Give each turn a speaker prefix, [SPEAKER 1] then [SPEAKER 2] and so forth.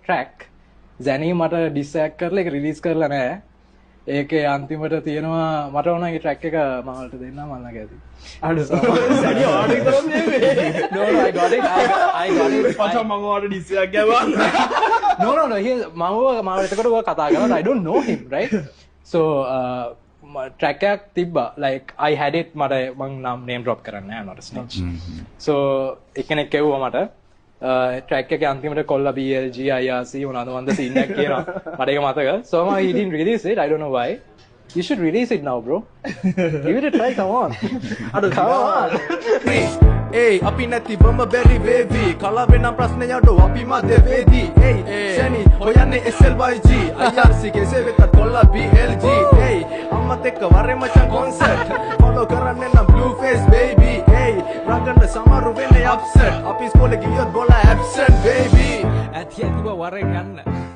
[SPEAKER 1] track Zani මට ඩිස්ඇක් කරලා ඒක රිලීස් කරලා නැහැ. ඒකේ අන්තිමට තියෙනවා මට ඕන ඒ track එක මම වලට දෙන්න මම ළඟ ඇති.
[SPEAKER 2] අඩු සැඩි ආඩි කරන්නේ
[SPEAKER 1] No, I got it. I got it.
[SPEAKER 2] පචා මම ඔයාලට ඩිස්යක් ගෑවා.
[SPEAKER 1] No. මම එතකොට ඔය කතා කරලා I don't know him, right? So track එකක් තිබ්බා. Like I had it මට මම name drop කරන්නේ නැහැ not a snitch. So එකෙනෙක් කිව්වා මට track එකේ අන්තිමට කොල්ලා BLG IRC මොනවාද මන්ද scene එකක් කියනවා. මට ඒක මතක. So he didn't release it. I don't know why. You should release it now, bro. Give it a try, come on. Come on.
[SPEAKER 3] Hey, අපි නැතිවම බැරි වේවි කල වෙනම් ප්‍රශ්නයට අපි මැද වේදී hey සැනි හොයන්නේ SLYG IRC කෙසේ වෙතත් කොල්ලා BLG hey අම්මත් එක්ක වරේ මචං කොන්සර්ට් ෆලෝ කරන්නේ නම් blue face baby hey රංගන සමරු වෙන්නේ අප්සෙට් අපි ස්කෝලේ ගියොත් බෝලා ඇබ්සෙන්ට් baby
[SPEAKER 4] ඇතියතිව වරෙන් යන්න